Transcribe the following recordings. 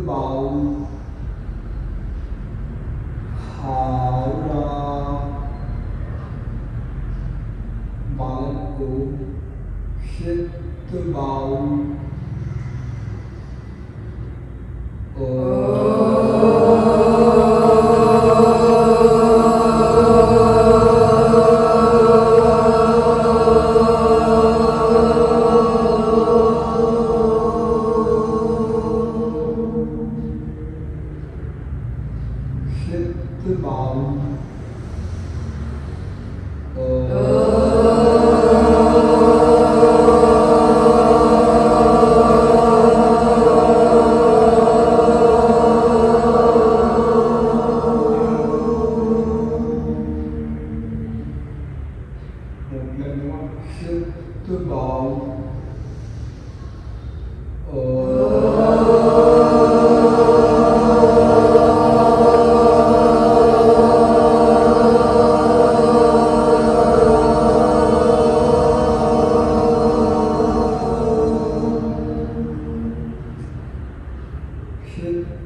bảo hảo ra bạn của hít bảo hít bảo hít bảo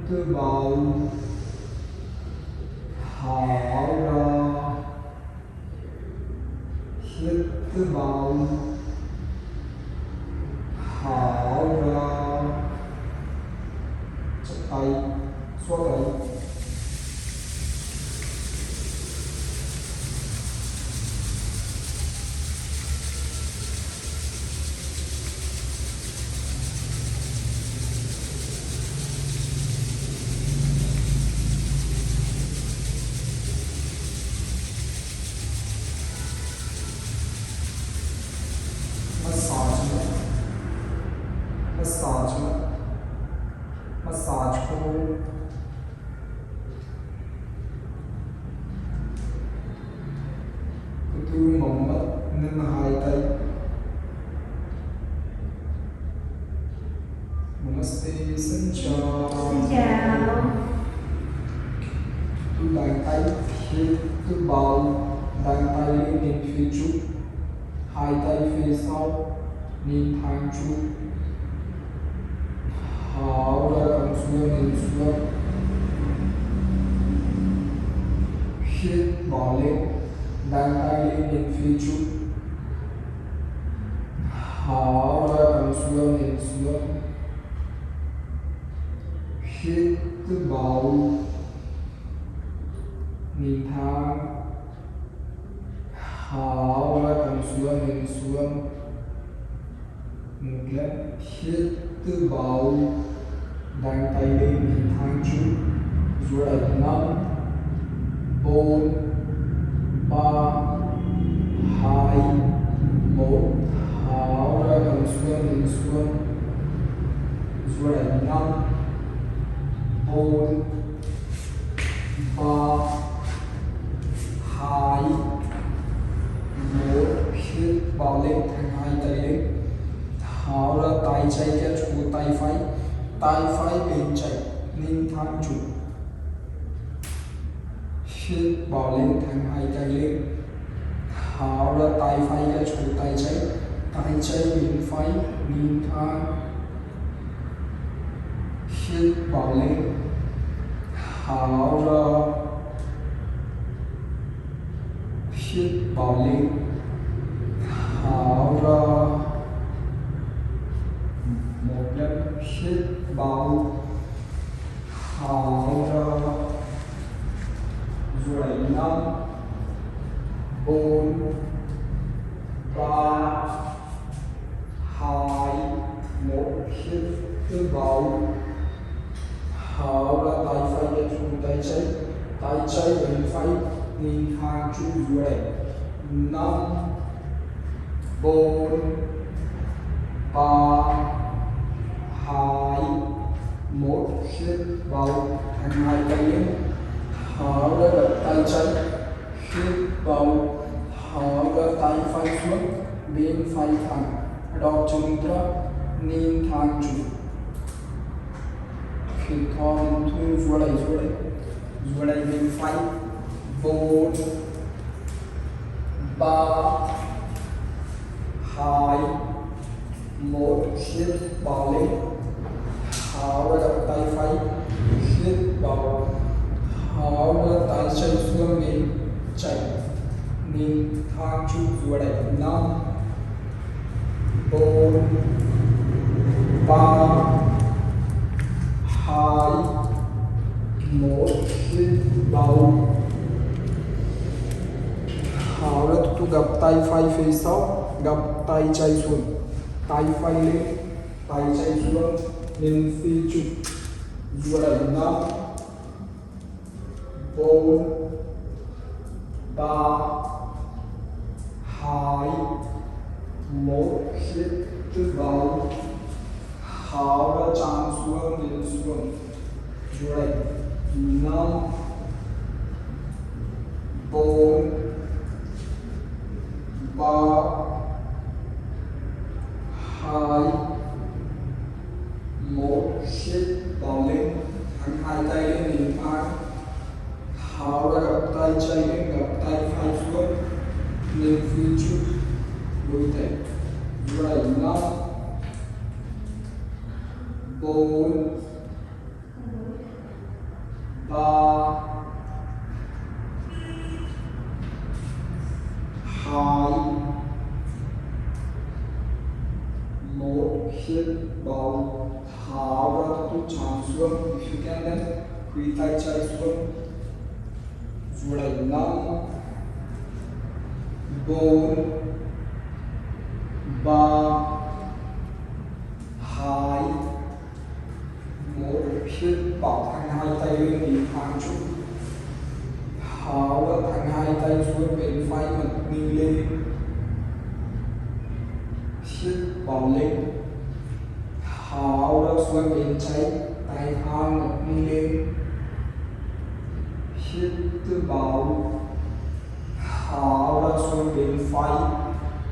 hít bảo hảo ra hít bảo hảo ra chặt tay xoa tay massage को tôi mong mất nên hai tay Namaste, xin chào. Tôi đàn tay hít tôi bảo đàn tay lên nhìn phía trước, hai tay phía sau nhìn thẳng trước. Hảo ra cầm xuống nhìn xuống, hít bỏ lên đàn tay lên nhìn phía trước. Hảo ra cầm xuống nhìn xuống, hít bảo nhìn thẳng. Hảo ra cầm xuống nhìn xuống, một lần hít bảo đàn tay lên nhìn thẳng trước. Rồi 5 4 3 2 1. Hảo ra cầm xuống nhìn xuống. Rồi 5 4 3 2 1. hít vào lên thẳng hai tay lên. Hảo ra tay chạy cái chỗ tay phải bên chạy nhìn thẳng trụ. Hít vào lên thẳng hai tay lên. Hảo ra tay phải cái chỗ tay chạy bên phải nhìn thẳng. Hít vào lên. Hảo ra hít vào lên. Hảo ra một lần hít vào. Hảo ra rồi 5 4 3 2 1. hít vào. Hảo ra tay phải cái chỗ tay chạy bên phải nhìn thẳng trụ. Rồi 5 4 3 2 1. hít vào thẳng hai tay lên. Hảo ra đặt tay chạy. Hít vào. Hảo ra tay phải xuống bên phải thẳng. Đọc chân ra nhìn thẳng trụ. Hít thở lên thung rồi lại bên phải. 4 3 2 1. hít vào lên. Hào tay phải hít vào, hào tay chân xuống lên chạy nên thang chút vừa đẹp năm bốn ba hai một hít vào. Hào tiếp tục gập tay phải phía sau, gập tay chạy xuống, tay phải lên, tay chạy xuống lên phi chụp vừa đẹp năm bốn ba hai một hít vào. Hào chạm xuống lên xuống vừa đẹp năm bốn ba hai một hít vào lên, thẳng hai tay lên nền thang. Hào đã gập tay chạy lên, gập tay phải xuống lên phi chụp đôi tay rồi năm bốn ba hai một hít vào. Hào đã tiếp tục chạm xuống, if you can then khuỷu tay chạy xuống rồi năm bốn ba hai một hít vào, thẳng hai tay lên nền thang chút. Hào thẳng hai tay xuống bên phải mặt mình lên, hít vào lên. Hào đã xuống bên trái, tay thang mặt mình lên, hít vào. Hào đã xuống bên phải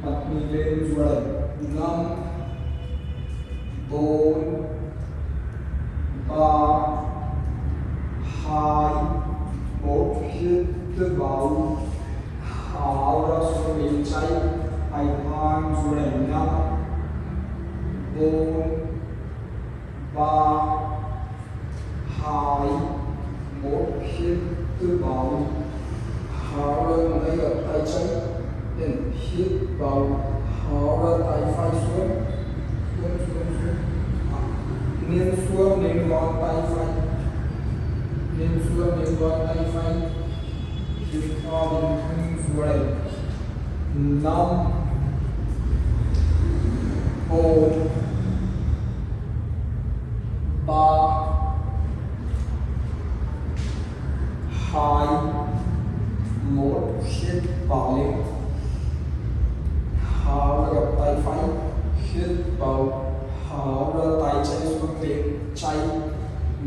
mặt mình lên rồi năm bốn ba hai một hít vào. Hào đã xuống bên trái, tay thang rồi năm bốn ba hai một hít vào. Hào đã lấy gập tay trái lên hít vào. Hào đã tay phải xuống nên xuống nên gọn tay phải, nên xuống nên gọn tay phải hít vào bên thân rồi năm bốn ba hai một hít vào lên. Hào đã gập tay phải hít vào. Hào đã tay chạy xuống bên trái,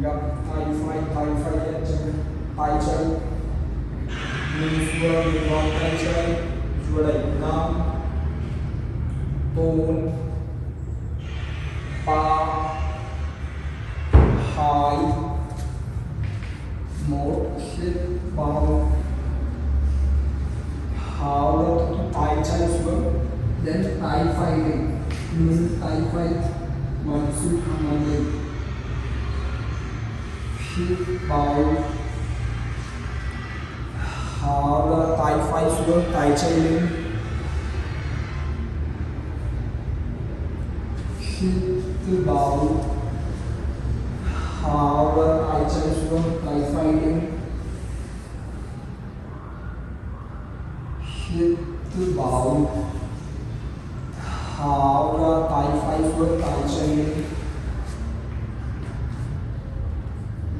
gập tay phải lên chân tay chân nên xuống lên gọn tay chân rồi năm bốn ba hai một hít vào. Hào đã tay chạy xuống đến tay phải lên nên tay phải bằng sức hằng lên, hít vào. Hào đã tay phải xuống, tay chạy lên, hít vào. Hào đã tay chạy xuống, tay phải lên, hít vào. Hào đã tay phải xuống, tay chạy lên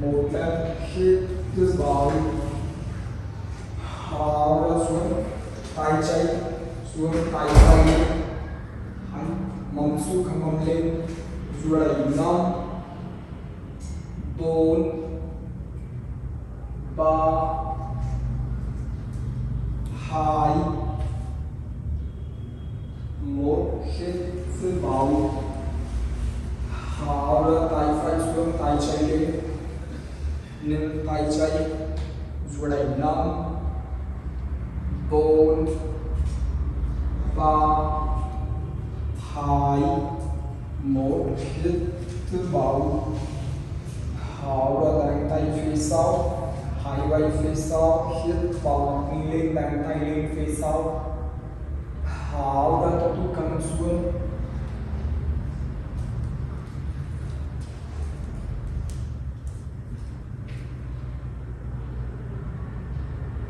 một lần, hít vào. Hào đã xuống, tay chạy xuống, tay phải lên, mông xúc hằng lên rồi năm bốn ba hai một hít vào. Hào đã tay phải xuống, tay chạy lên nên tay chạy rồi năm bốn ba hai một hít hít vào, thở ra đàn tay phía sau, hãy quay phía sau, hít vào đi lên đàn tay lên phía sau, thở ra tập trung căng xuống.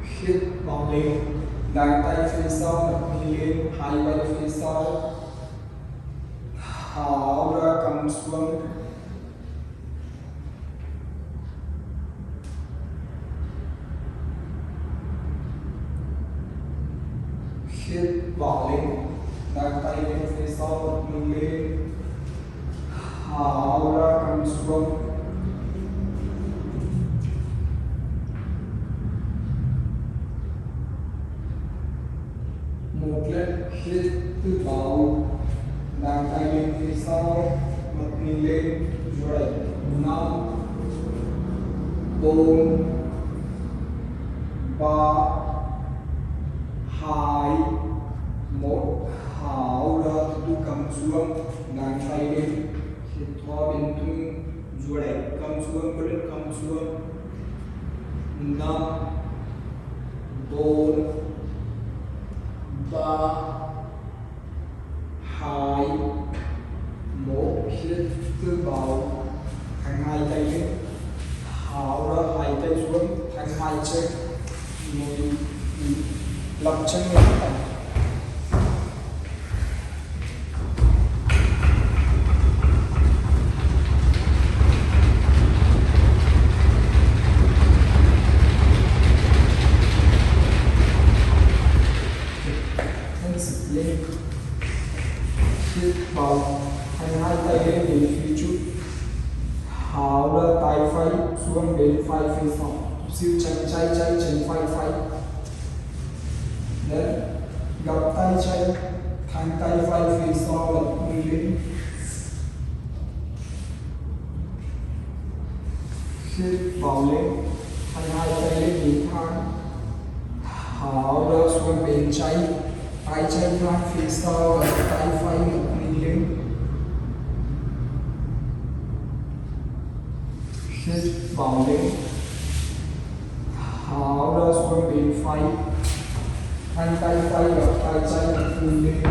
Hít vào lên, đàn tay phía sau đi lên, hãy quay phía sau, thở ra căng xuống. Hít vào lên, đàn tay lên phía sau đi lên, thở ra căng xuống. Một lần hít vào, đàn tay lên phía sau, mặt đi lên, rồi 5 4 3 2 1, thở ra tu cầm xuống, đàn tay lên, hít thở bên tung, rồi cầm xuống, bên cầm xuống. 5 4 3 2 1, hít vào, thẳng hai tay lên, thở ra hai tay xuống, thẳng hai chân, mình lập chân lên tay. Lên, hít vào, thẳng hai tay lên về phía trước, thở ra tay phải xuống bên phải phía sau, siêu chân chân phải lên, gập tay chân, thẳng tay phải phía sau lật đi lên, hít vào lên, thẳng hai tay lên nhìn thẳng, thở ra xuống bên trái, tay chân thẳng phía sau và tay phải lật đi lên, hít vào lên, thở ra xuống bên phải, hai tay phải và tay chân lật đi lên,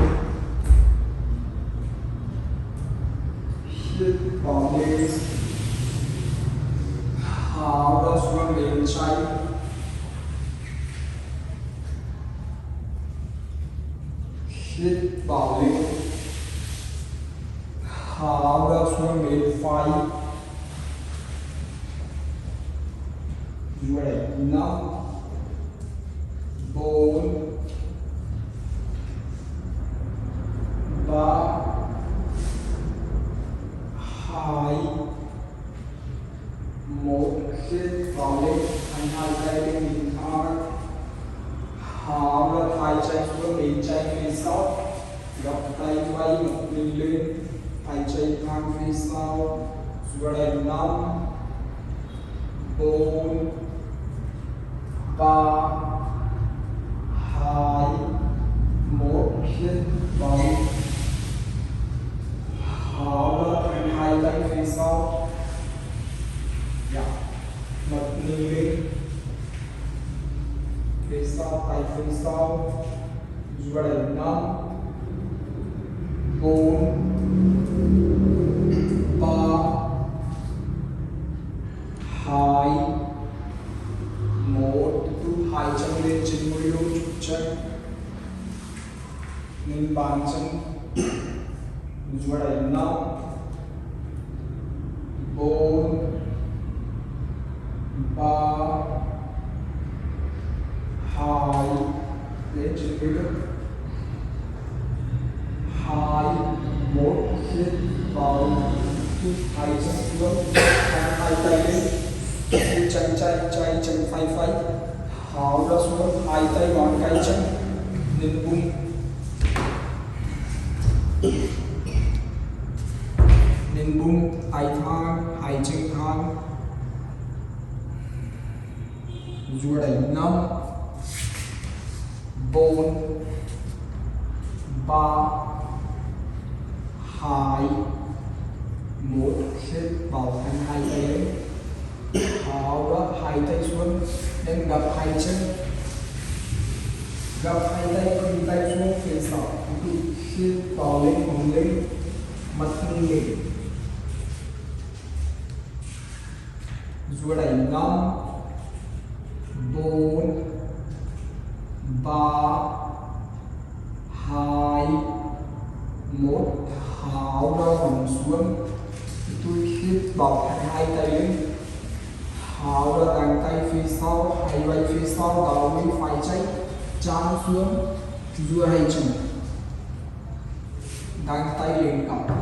hít vào lên, thở ra xuống bên trái, hít vào lên, thở ra xuống bên phải, rồi 5 4 3 2 1, hít vào lên, thẳng hai tay lên nhìn thẳng, thở ra hai chân xuống bên trái phía sau, gập tay quay một mình lên, tay chân thẳng phía sau, rồi 5 4 3 2 1, hít vào, thở ra thẳng hai tay phía sau, mặt đi lên, phía sau tay phía sau, rồi 5 4 3 2 1, tu hai chân lên trên môi lỗ trục chân, nên bàn chân, rồi 5 4 3 2 lên trên môi lỗ, 2 1, hít vào, tu hai chân xuống, hai tay lên, chân phải thở ra xuống, hai tay ngón cái chân nên bung, hai thang, hai chân thang, rồi 5 4 3 2 một hít vào thành hai tay lên, tháo ra hai tay xuống nên gập hai chân, gập hai tay khuỷu tay xuống phía sau, hít vào lên hồng lên mặt thân lên, duỗi đẩy 5 4 3 2 1 tháo ra hồng xuống, tôi hít vào thành hai tay lên, tháo ra đằng tay phía sau, hai vai phía sau đầu với phải trái chán xuống, duỗi hai chân, đằng tay lên cặp,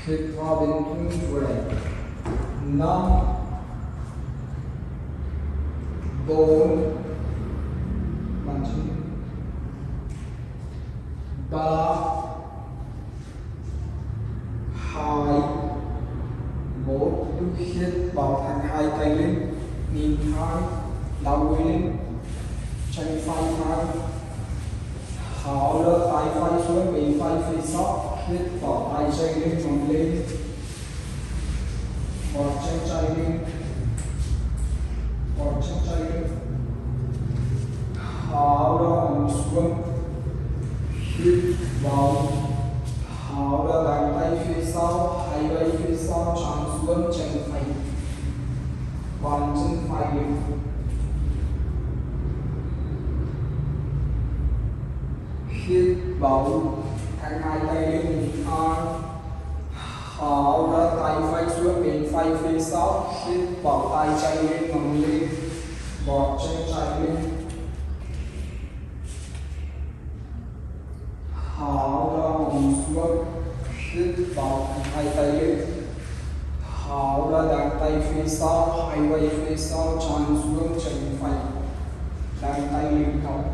hít vào bên trong duỗi đẩy 5 4 bàn chân 3 2 1 hít vào thành hai tay lên, nhìn hai đầu gối lên, chân phải hai, tháo ra tay phải xuống bên phải phía sau, hít vào tay trái lên vòng lên, một chân trái lên, một chân trái lên, tháo ra hông xuống, hít vào, tháo ra đằng tay phía sau, hai vai phía sau chán xuống, chân phải, bàn chân phải lên, hít vào thành hai tay lên hai, tháo ra tay phải xuống bên phải phía sau, hít vào tay trái lên ngẩng lên, một chân trái lên, tháo ra hông xuống, hít vào thành hai tay lên, tháo ra đằng tay phía sau, hai vai phía sau chán xuống, chân phải, đằng tay lên cong,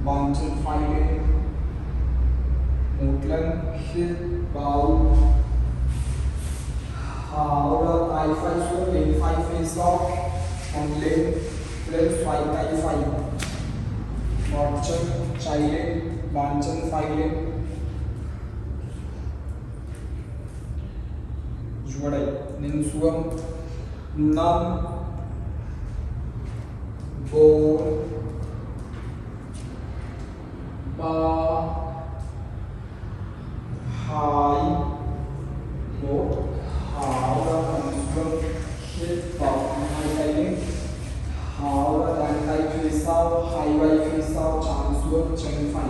bàn chân phải lên, một lần hít vào, tháo ra tay phải xuống bên phải phía sau, vòng lên, lên xoay tay phải, một chân chạy lên, bàn chân phải lên, duỗi đẩy lên xuống 5 4 3 2 1 tháo ra hông xuống, hít vào hai tay lên, tháo ra đằng tay phía sau, hai vai phía sau chán xuống, chân phải,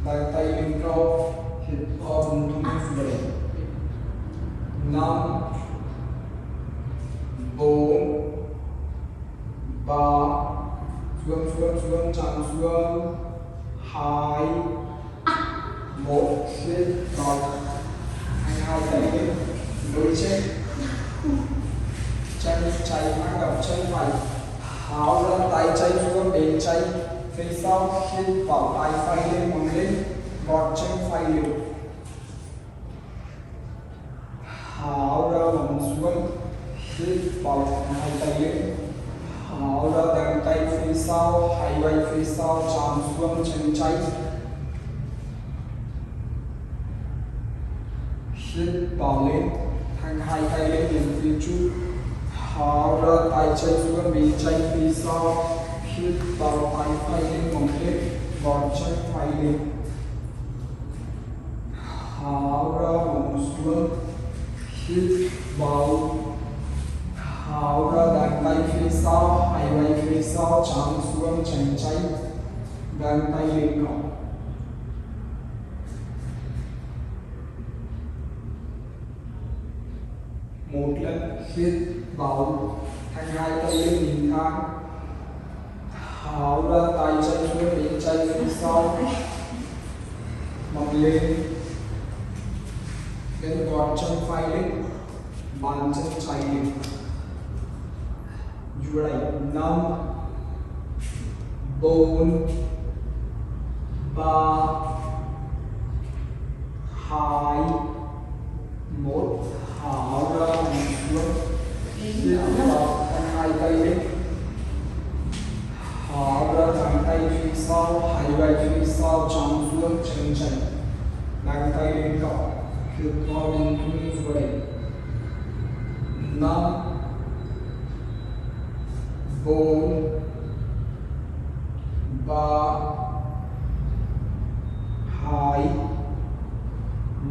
đằng tay lên cao, hít vào vùng thung duỗi 5 4 3 xuống chán xuống 2 1 hít vào hai tay lên, đôi chân trái mang gặp chân phải, tháo ra tay trái xuống bên trái phía sau, hít vào tay phải lên ngẩng lên, một chân phải lên, tháo ra hông xuống, hít vào hai tay lên, tháo ra đằng tay phía sau, hai vai phía sau chán xuống, chân trái, hít vào lên, thành hai tay lên đến phía trước, tháo ra tay trái xuống bên trái phía sau, hít vào tay phải lên ngẩng lên, một chân phải lên, tháo ra hông xuống, hít vào, tháo ra đằng tay phía sau, hai vai phía sau chán xuống, chân trái, đằng tay lên cong, một lần hít vào thành hai tay lên nhìn thang, tháo ra tay trái xuống bên trái phía sau, nâng lên, lên gọt chân phải lên, bàn chân trái lên, duỗi đẩy 5 4 3 2 1 tháo ra hông xuống, hít vào thành hai tay lên, tháo ra thẳng tay phía sau, hai vai phía sau chán xuống, chân trái, đằng tay lên cong, According to his way. Năm bốn ba hai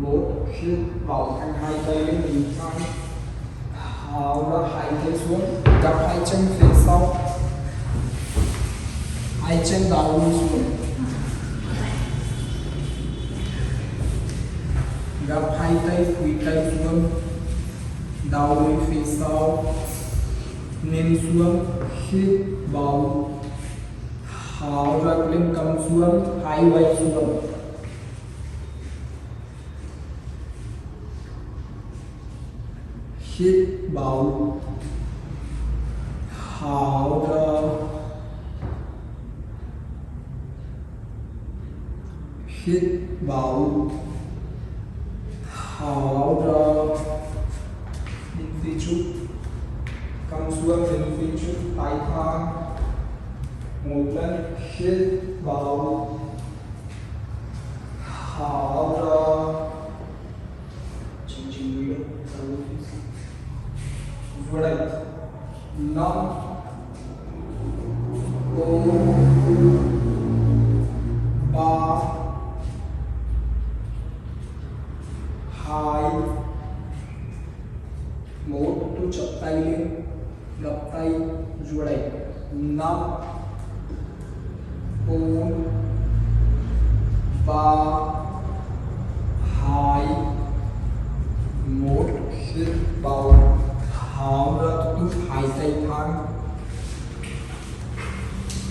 một. Hít vào thành hai tay lên nhịp tay, tháo ra hai tay xuống, gập hai chân phía sau, hai chân đầu đi xuống, gập hai tay khuỷu tay xuống, đầu đi phía sau, nên xuống, hít vào, tháo ra lên cầm xuống, hai vai xuống, hít vào, tháo ra, hít vào, tháo ra, đến phía trước, cầm xuống đến phía trước, tay thang, một lần, hít vào, tháo ra, chỉnh người vừa đây. Năm bốn ba hai một. Tôi chập tay lên, gập tay vừa đây. Năm bốn ba hai một. Hít vào, tháo ra, tụt hai tay thang,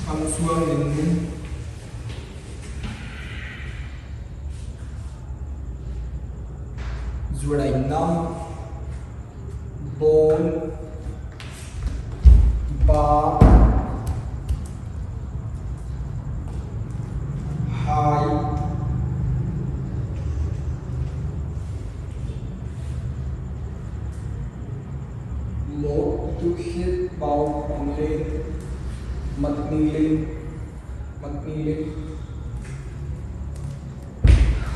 cầm xuống lên, rồi đánh năm bốn ba hai một. Tôi hít vào bằng lên, mặt nghi lên, mặt nghi lên,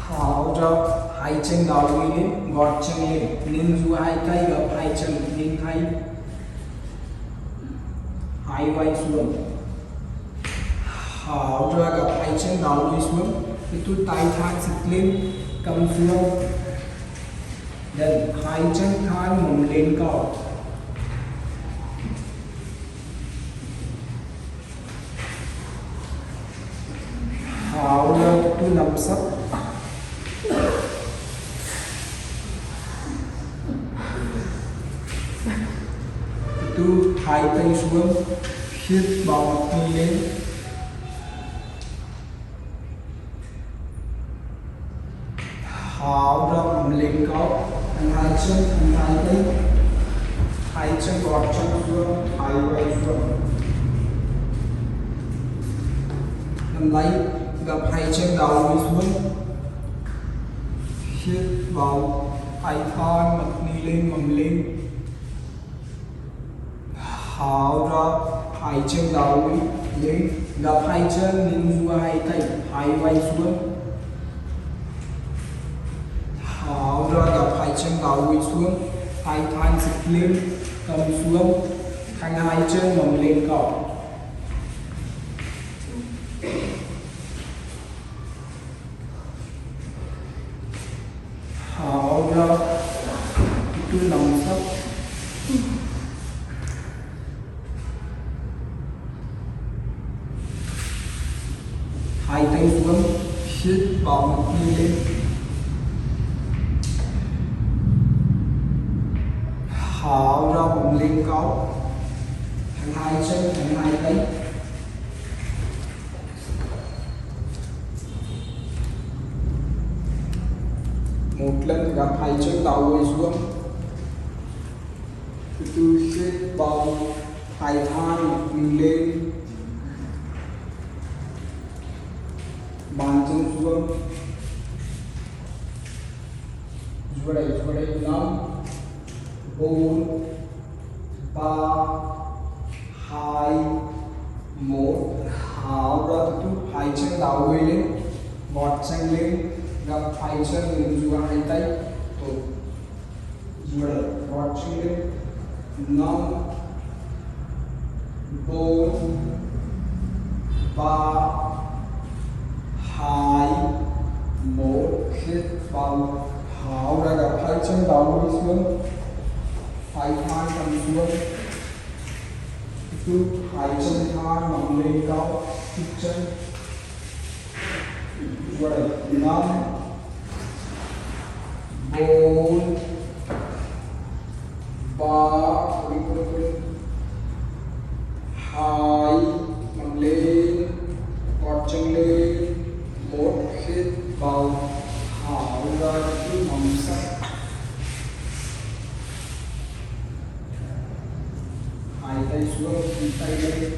tháo ra hai chân đầu đi lên, gót chân lên, nên dù hai tay gập hai chân lên thay, hai vai xuống, tháo ra gập hai chân đầu đi xuống, thì tôi tay thang xịt lên, cầm xuống, then hai chân thang mồm lên cao. Tháo ra tôi nằm sấp, tôi hai tay xuống, hít vào mặt đi lên, tháo ra mồm lên cao, hai chân hai tay, hai chân gót chân xuống, hai vai xuống, nằm lấy, gập hai chân đầu đi xuống, hít vào, hai thang mặt đi lên mầm lên, tháo ra hai chân đầu đi lên, gập hai chân lên giữa hai tay, hai vai xuống, tháo ra gập hai chân đầu đi xuống, hai thang xịt lên, cầm xuống, thành hai chân mầm lên cao. Tháo ra, tôi nằm sấp, hai tay xuống, hít vào mặt đi lên, tháo ra bụng lên cao, thành hai chân, thành hai tay, một lần gập hai chân đầu đi xuống, tôi hít vào, hai thang đi lên, bàn chân xuống, rồi đây năm bốn ba hai một. Tháo ra tụt hai chân đầu đi lên, gót chân lên, gập hai chân lên giữa hai tay, Good. Rồi, watching it. Năm, bốn, ba, hai, một. Hít vào. Tháo ra gặp hai chân đầu đi xuống. Hai thang cầm xuống. Cứ hai chân thang nằm lên cao. Hít chân. Rồi, năm, bốn, ba, hai, nằm lên, quạt chân lên, một. Hít vào. Tháo ra cứ nằm sắp. Hai tay xuống, tay lên.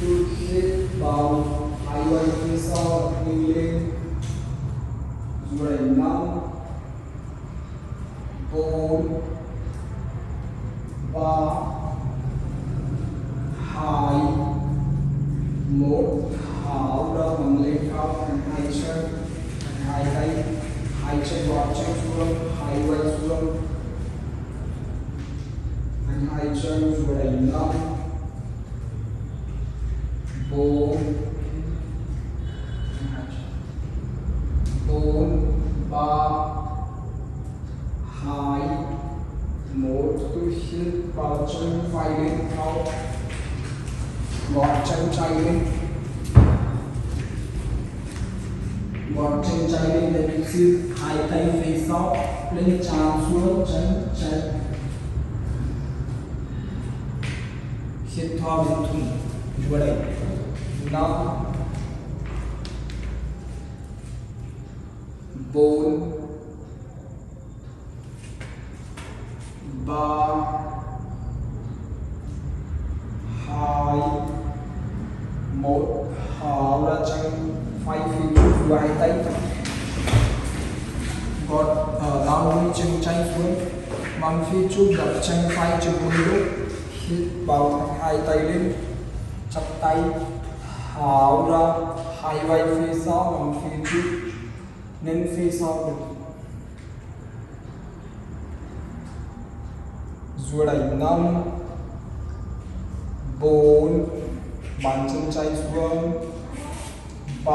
Cứ hít vào, hai tay phía sau, đi lên. Rồi năm, bốn, ba, hai, một. Tháo ra nằm lên cao thành hai chân. Hai tay, hai chân gót chân xuống, hai vai xuống. Thành hai chân rồi năm, bốn, ba, hai, một. Cứ hít vào chân phải lên cao, gót chân chạy lên. Gót chân chạy lên để giữ hai tay phía sau lên chạm xuống chân chạy. Hít thở bên thùng rồi năm, bốn, ba, hai, một. Tháo ra chân phải phía trước hai tay. Gót ở đau đi chân chạy xuống. Bằng phía trước đặt chân phải chân một lúc. Hít vào thành hai tay lên. Chắp tay. Tháo ra hai vai phía sau bằng phía trước. Nên phía sau được. Rồi đẩy năm, bốn, bàn chân chạy xuống. Ba,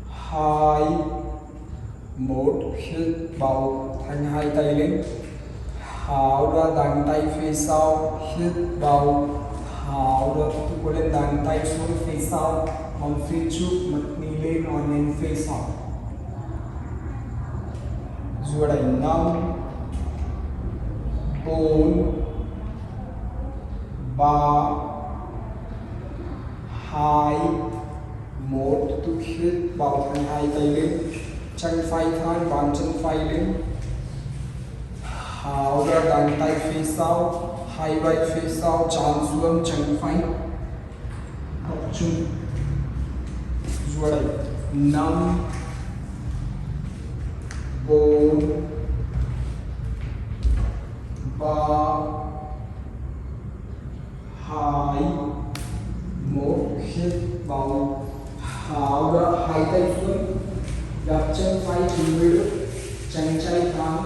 hai, một. Hít vào thành hai tay lên. Tháo ra đàn tay phía sau. Hít vào. Tháo ra tu lên đàn tay xuống phía sau. Còn phía trước mặt đi lên और lên phía sau. Rồi đẩy năm, bốn, ba, hai, một. Tu hít vào thành hai tay lên. Chân phải thang bàn chân phải lên. Tháo ra đàn tay phía sau. Hai vai phía sau chạm xuống chân phải. Tập trung. Rồi năm, bốn, ba, hai, một. Hít vào. Tháo ra hai tay xuống. Gập chân phải chừng 10 lúc. Chân chạy thẳng.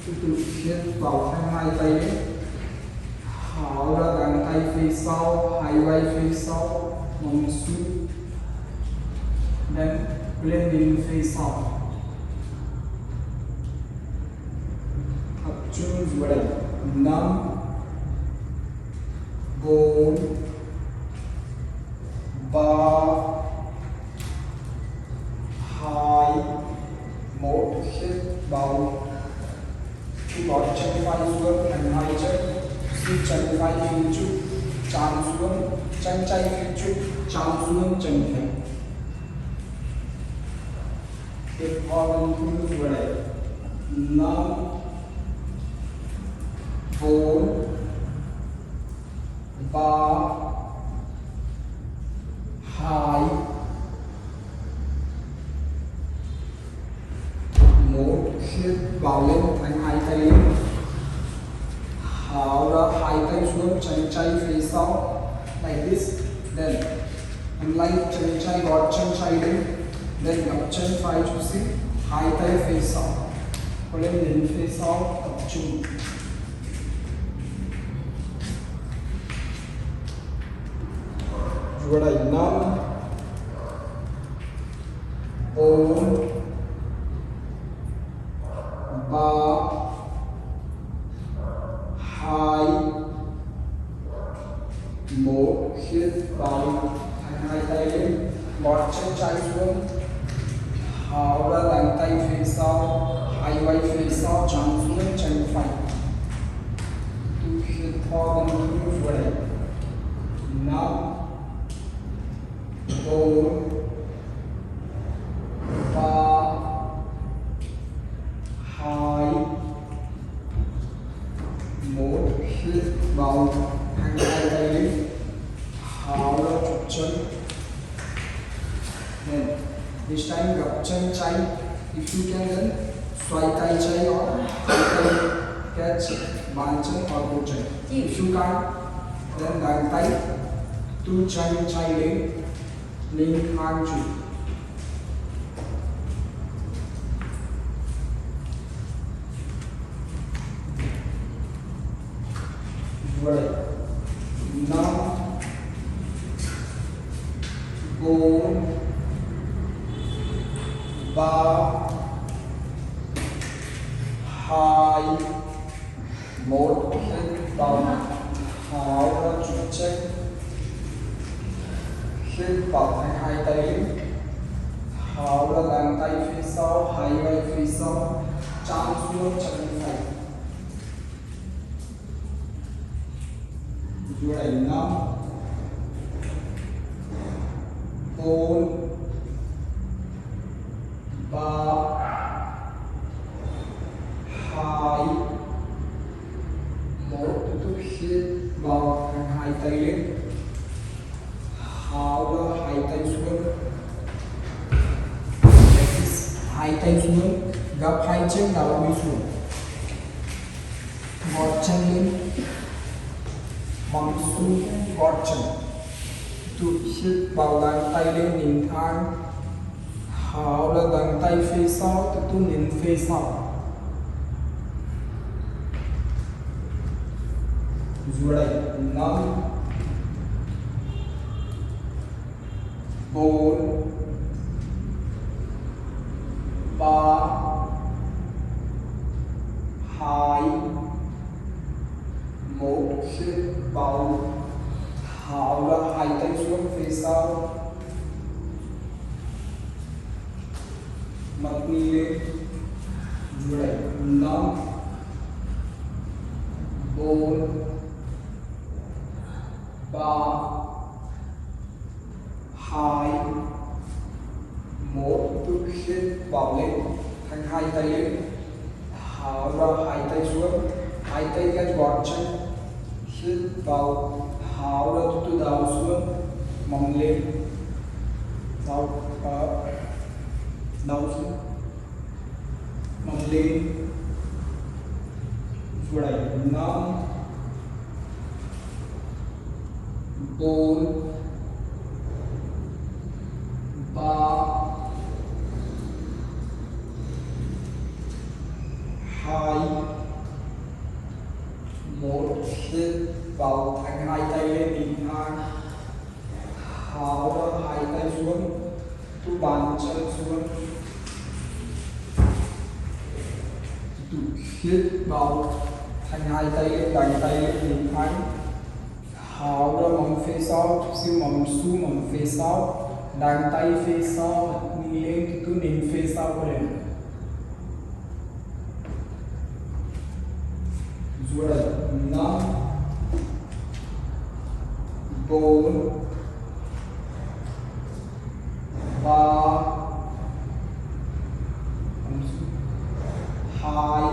Tiếp hít vào thành hai tay lên. Tháo ra găng tay phía sau, hai vai phía sau, mông xuống. Then lên đến phía sau. Tập trung vào đây. năm, bốn, ba, hai, một. Hít vào. Gót chân phải xuống thành hai chân. Chân phải phía trước chạm xuống. Chân chạy phía trước chạm xuống chân phải. Tiếp vào bên vào đây. năm, bốn, ba, hai, một. Hít vào lên thành hai tay lên. Tháo ra hai tay xuống chân chạy phía sau like this. Then and like chân chạy gót chân chạy lên. Then gập chân phải chút xíu, hai tay phía sau, có lên đến phía sau tập trung. Vừa đẩy 5 4 3 2 1 hít vào thành hai tay lên, gót chân trái xuống, tháo ra bàn tay phía sau, hai vai phía sau chạm xuống chân phải. Tu hít thở bằng mũi vừa đẩy 5 4 3 2 1 hít vào hàng hai tay lên, tháo ra trục chân. Then this time gập chân trái, if you can then xoay tay trái or tay catch bàn chân or cổ chân. If you can then đàn tay tu chân trái lên hàng trụ. Vậy 5 4 3 2 1 hít vào, tháo ra trục chân, hít vào thành hai tay lên, tháo ra bàn tay phía sau, hai vai phía sau chạm xuống chân phải. Vừa đẩy 5 4 3 2 1 tiếp tục hít vào thành hai tay lên, tháo ra hai tay xuống, hai tay xuống, gập hai chân đầu đi xuống, gót chân lên, mong xuống gót chân. Tu hít vào bàn tay lên nhìn thang, tháo ra bàn tay phía sau, tiếp tục nhìn phía sau. Vừa đẩy 5 4 3 2 1 hít vào, tháo ra hai tay xuống phía sau, mặt đi lên. Vừa đẩy 5 4 3 2 1 tức hít vào lên thành hai tay lên, tháo ra hai tay xuống, hai tay ghét gót chân, hít vào, tháo ra từ đầu xuống, mong lên, đầu xuống, mong lên. Vừa đẩy 5 4 3 2 1 hít vào thành hai tay lên nhìn thang, tháo ra hai tay xuống, tu bàn chân xuống, tu hít vào thành hai tay lên, đánh tay lên nhìn thang, tháo ra mông phía sau, chút xíu mông xuống mông phía sau, đánh tay phía sau, đi lên tu nhìn phía sau của lên. Vừa đẩy 5 4 3 2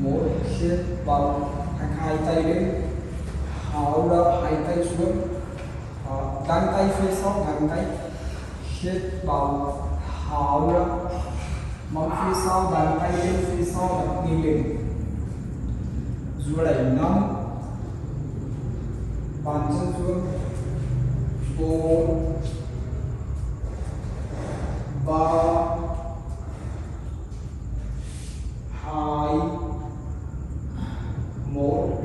1 hít vào thành hai tay lên, tháo ra hai tay xuống, găng tay phía sau, găng tay hít vào, tháo ra mông phía sau, găng tay lên phía sau, đặt đi lên. Vừa đẩy 5 bàn chân xuống 4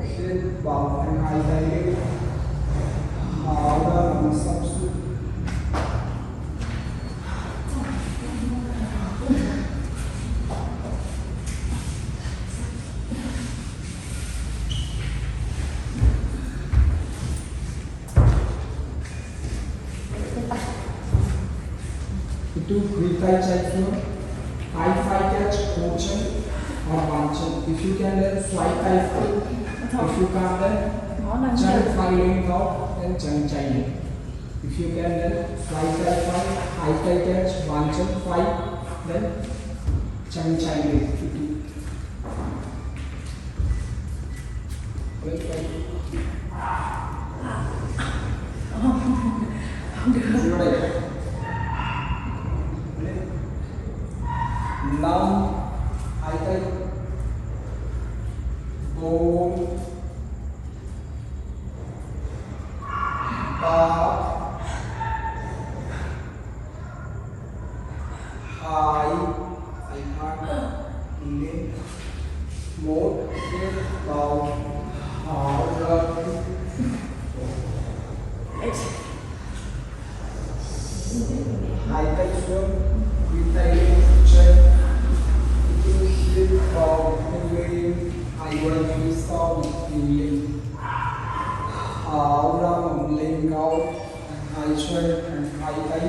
hít vào thành hai tay lên, thở ra bằng sắp xuống. Itu khuỷu tay chạy xuống, tay phải catch cổ chân và bàn chân. If you can then xoáy tay phải. If you can then chân phải lên cao, then chân chạy lên. If you can then xoáy tay phải, hai tay catch, bàn chân phải, then chân chạy lên. Lên lên. Không được. Rồi. 5 hai tay 4 3 2 tay thang lên 1 hít vào thở ra hai tay xuống khuỷu tay lên chân hít vào lên hai quay phía sau lên thở ra bằng lên cao hai chân hai tay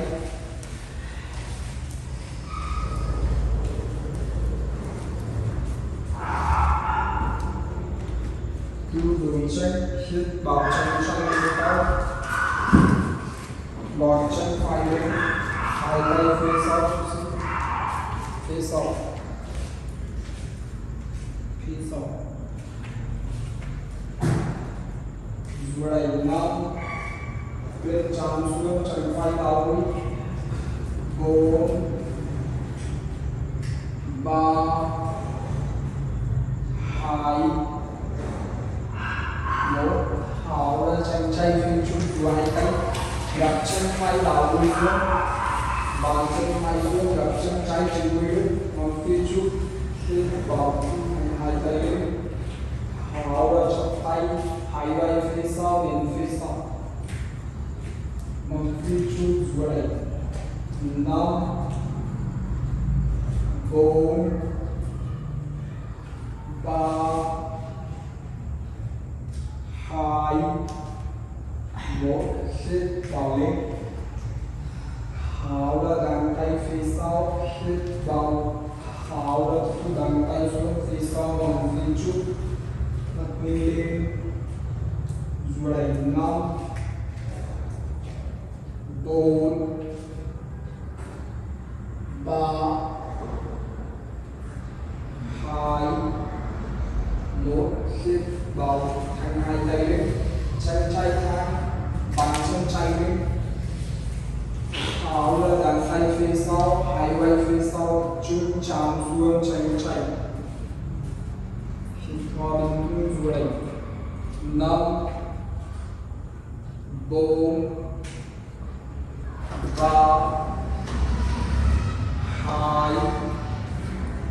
cứ đường chân hít vào chân lên cao lọt chân phải lên hai tay phía sau phía sau phía sau rồi 5 lên chạm xuống chân phải đau 4 3 2 1 thở ra chân chạy phía trước của hai tay gặp chân phải đảo lui xuống bàn chân phải xuống gặp chân trái trên đuôi hướng phía trước hít vào hai tay lên thở ra chân tay hai vai phía sau đến phía sau phía trước rồi 5 4 3 2 1 hít vào lên thở ra găng tay phía sau hít vào thở ra thu găng tay xuống phía sau bằng phía trước đặt mình lên rồi 5 4 3 2 1 hít vào thành hai tay lên chân chạy thang bàn chân chạy lên thở ra găng tay phía sau hai vai phía sau chân chạm xuống chân chạy hít vào đến rồi 5 4 3 2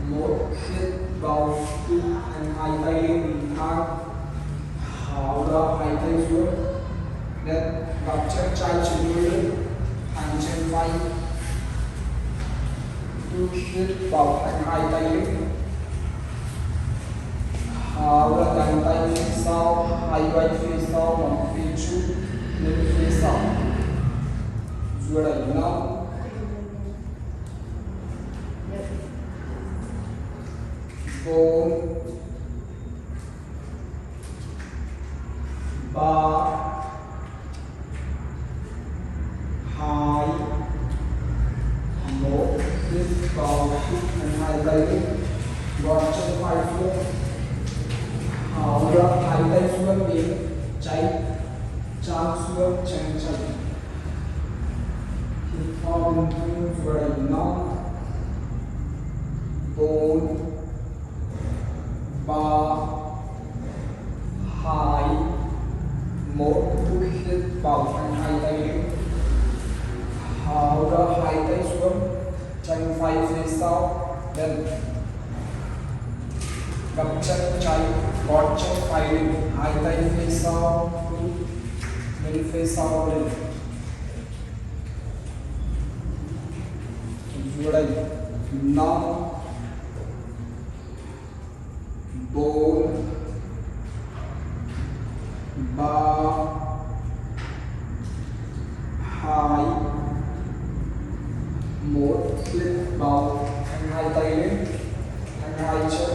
1 hít vào thành hai tay lên bình thang thở ra hai tay xuống nên gặp chân trái trên đuôi lưng hành chân vai hít vào thành hai tay lên thở ra găng tay phía sau hai vai phía sau bằng phía trước lên phía sau rồi 5 4 3 2 1 hít vào thành hai tay lên gọt chân phải xuống thở ra hai tay xuống đến chạy chạm xuống chân chạy hít vào rồi 5 4 3 2 1 hít vào thành hai tay lên thở ra hai tay xuống chân phải phía sau lên gặp chân trái gót chân phải lên, hai tay phía sau, bên phía sau lên. Vừa đây, 5 4 3 2 1 hít vào thành hai tay lên, thành hai chân,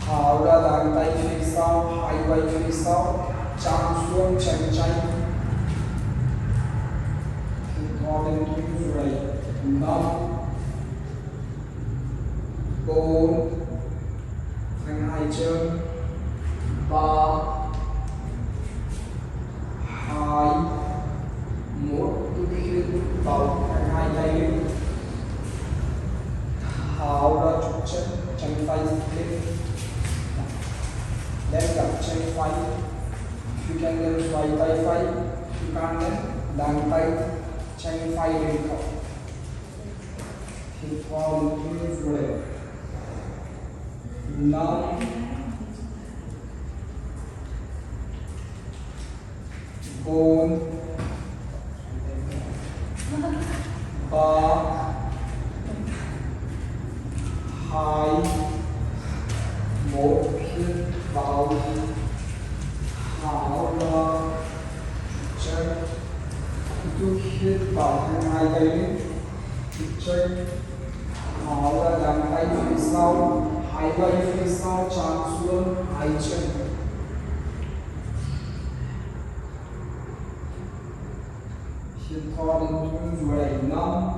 tháo ra đàn tay phía sau, hai vai phía sau, chạm xuống chân trái. Thò lên thung rồi, 5 4 thành hai chân, 3 2 1 hít vào thành hai tay lên, tháo ra trục chân, chân phải lên, đem gặp chân phải. You can then xoay tay phải, you can then đàn tay chân phải lên không. Hít vào lưng về, 5 4 3 2 1 hít vào, tháo ra chân, cứ hít vào thành hai tay lên, chân, tháo ra đàn tay phía sau, hai vai phía sau chạm xuống hai chân. Hít thở đến thung về, 5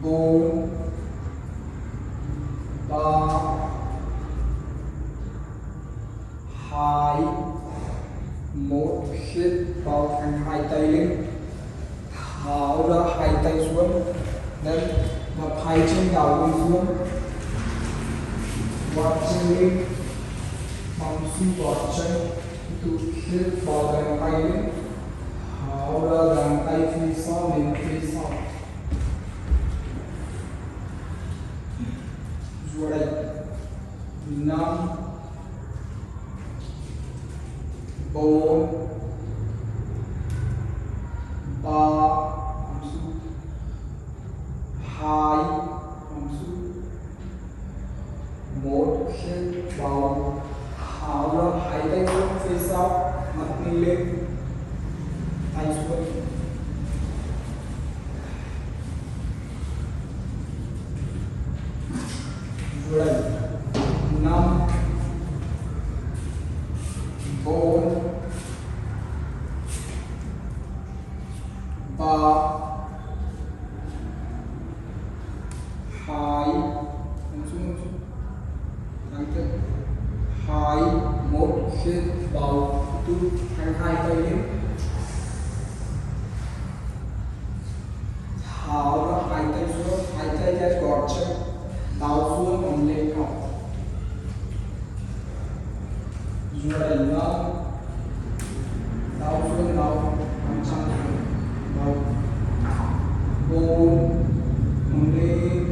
4 3 2 1 hít vào thành hai tay lên, tháo ra hai tay xuống, then gập hai chân đảo lên xuống, quạt chân lên, bằng xu quạt chân, tu hít vào đàn tay lên, tháo ra đàn tay phía sau lên phía sau. Rồi đây, 5 4 3 2 1 hít vào, tháo ra hai tay xuống phía sau, mặt mình lên, tay xuống. Rồi đây, 5 4 3 2 2 1 hít vào, tu thành hai tay lên, tháo ra hai tay xuống, hai tay ra gót chân, đảo xuống ổn lên không. Rồi đây, 5 đảo xuống đảo, chân xuống đảo, 4 ổn lên,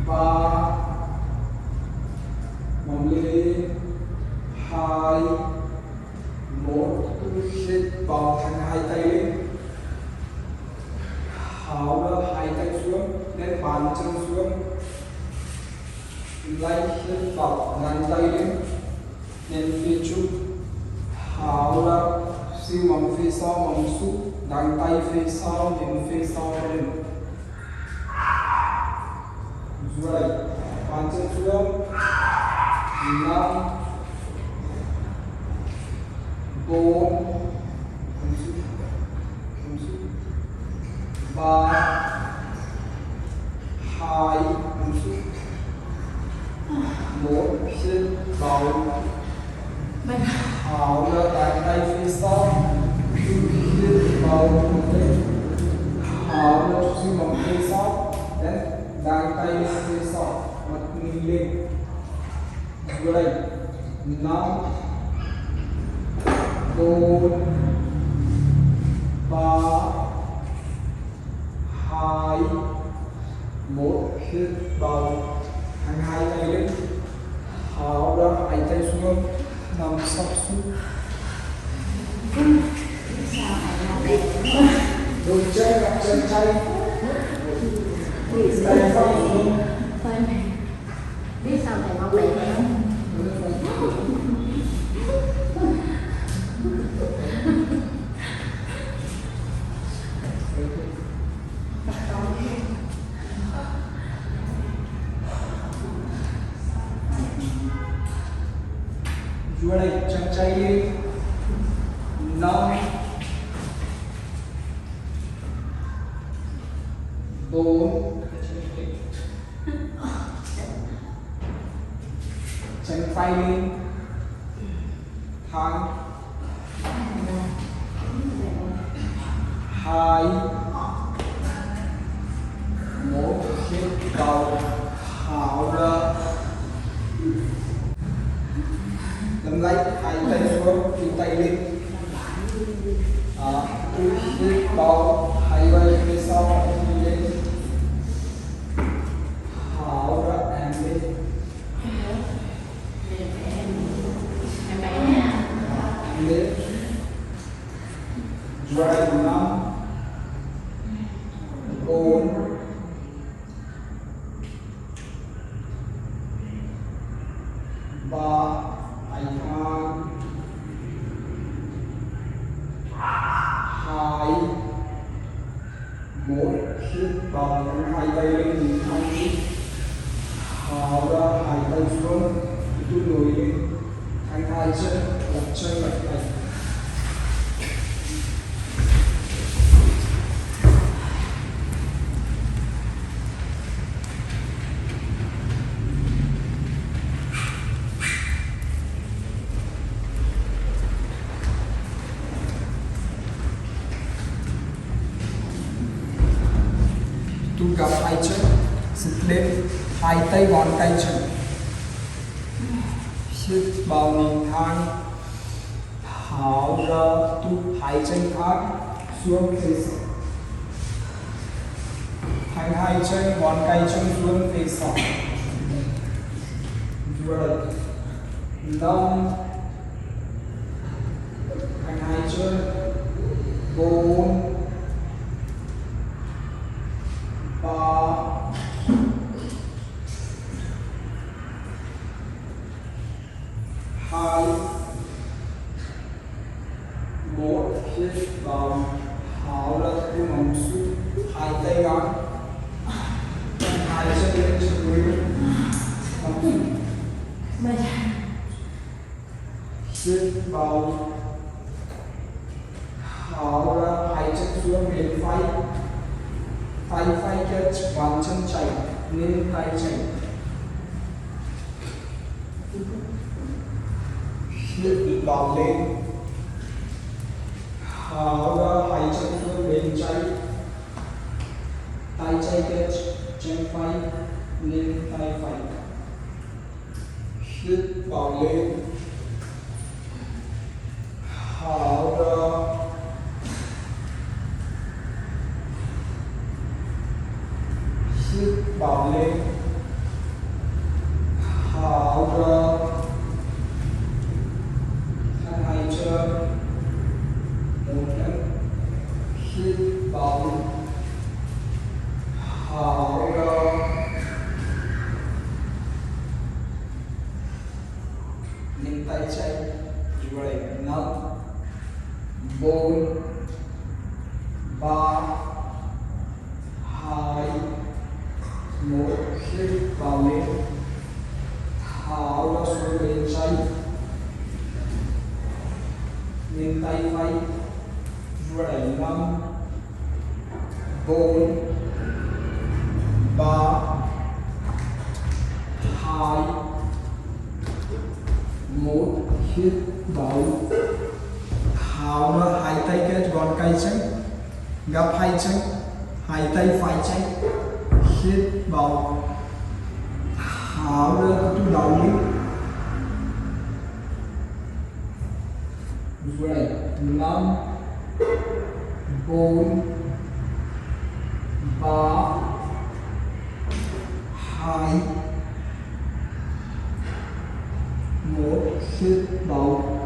3 ổn lên, 2 1 hít vào thành hai tay lên, tháo ra hai tay xuống, nên bàn chân xuống, lại hít vào đàn tay lên, nên phía trước, tháo ra siêu bằng phía sau bằng xuống, đàn tay phía sau nên phía sau lên. Rồi đây, bàn chân xuống, 5 4 3 2 1 hít vào, tháo ra đàn tay phía sau, hít vào lên, tháo ra siêu bằng phía sau, then đàn tay phía sau, mặt mình lên. Rồi đây, 5 4 3 2 1 hít vào, thành hai tay lên, tháo ra hai tay xuống nằm sấp xuống đôi chân đặt chân chay tay phải xuống biết sao thầy ngon đẹp không? Vừa đây chân chay đi 5 4 chân phay lên thang 2 1 hít vào tháo ra nắm lấy hai tay xuống đưa tay lên hít vào hai vai phía sau đi lên tháo ra em lên lên rồi 5 4 3 hai thang 2 1 hít vào hai tay lên nhìn thang đi tháo ra hai tay xuống tụi lùi lên thang hai chân lật chân lật tay tu gặp hai chân sit lên hai tay ngón tay chân hít vào nhìn thang tháo ra tu hai chân khác xuống phía sau thang hai chân ngón tay chân xuống phía sau rồi 5 thang hai chân 4 3 2 1 hít vào tháo ra tu nằm xuống hai tay ngang hai chân lên chân dưới hít vào tháo ra hai chân xuống bên phải tay phải kết bàn chân chạy nên tay chạy hít vào lên tháo ra hai chân xuống bên chạy tay chạy kết chân phải nên tay phải hít vào lên tháo ra hít vào lên tháo ra thang hai chân một chân hít vào tháo ra nên tay chạy rồi 5 4 3 2 1 hít vào lên tháo ra xuống bên trái nên tay phải rồi 5 4 3 2 1 hít vào tháo ra hai tay kết gọn tay chân gập hai chân hai tay phải chân hít vào tháo ra tu đầu lên rồi 5 4 3 2 một hít vào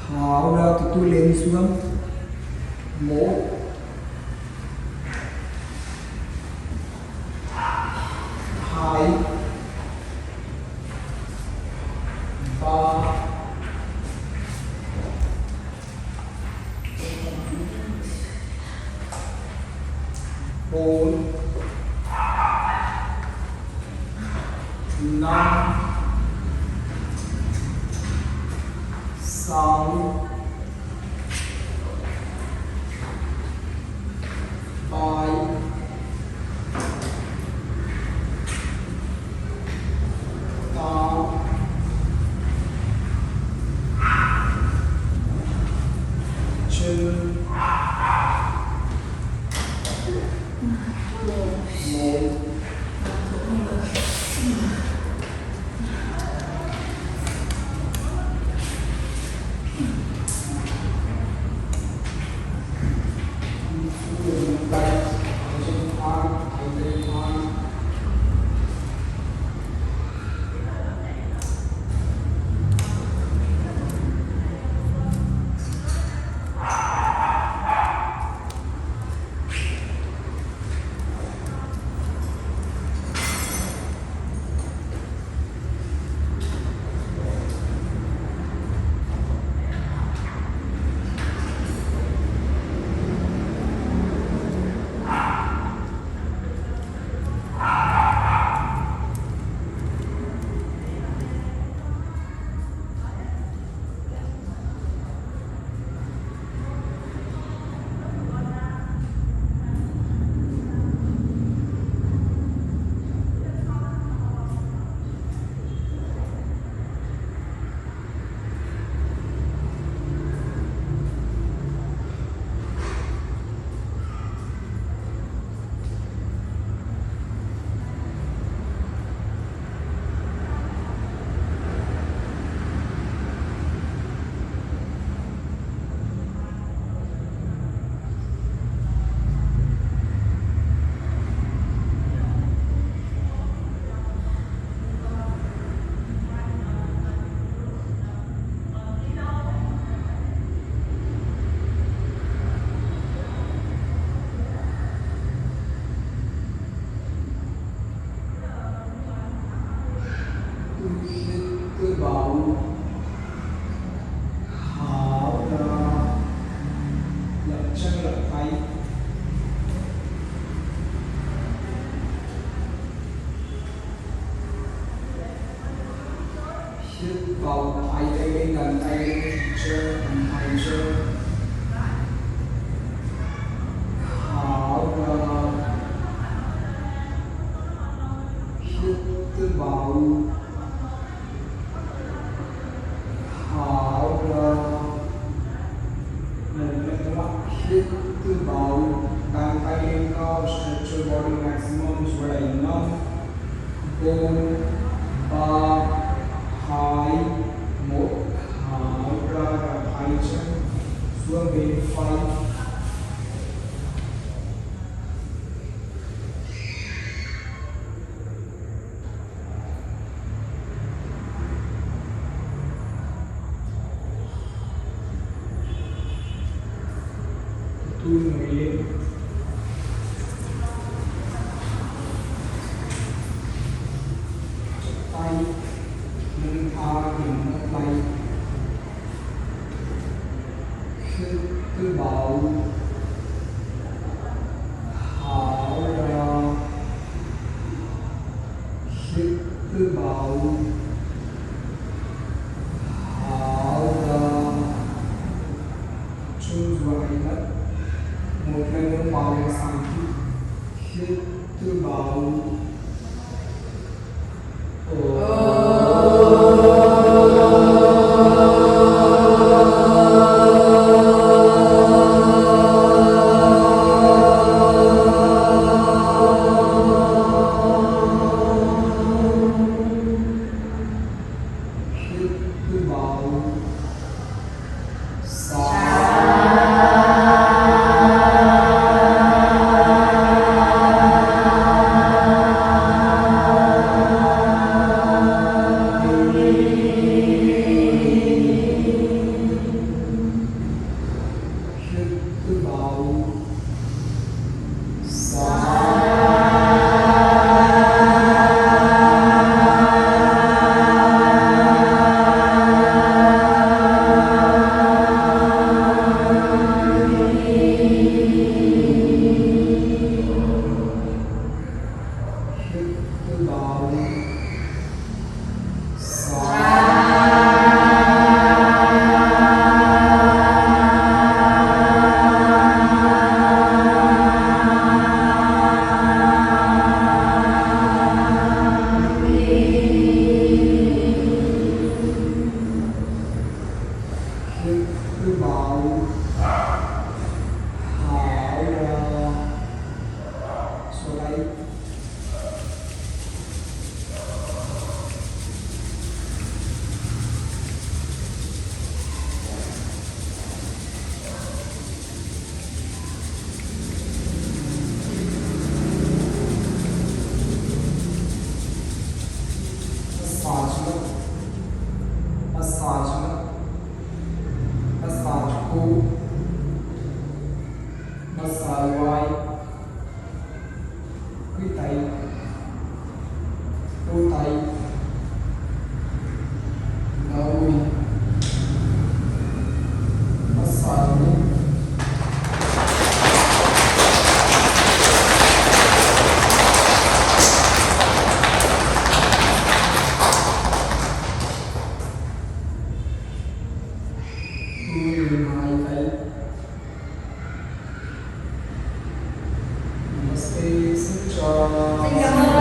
thở ra từ tôi lên xuống, một hai ba bốn năm sáu bảy tám chín một cứ vào thở ra lật chân lật tay hít vào hai tay lên gần tay lên chân hai chân thở ra hít cứ vào hít vào bàn tay lên cao, stretch your body maximum is what I know. 4 3 2 1 thở ra cả hai chân xuống bên phải. Tôi ngồi lên tay nâng thả điểm ngón tay hít cứ vào thở ra hít cứ vào thở ra choose what I like. Một lần nữa vào lên sang hít cứ vào hít cứ vào sa hít vào thở ra số đây massage massage khu massage vai quý tay đôi tay đôi massage lưng hai tay namaste xin chào. Xin cảm ơn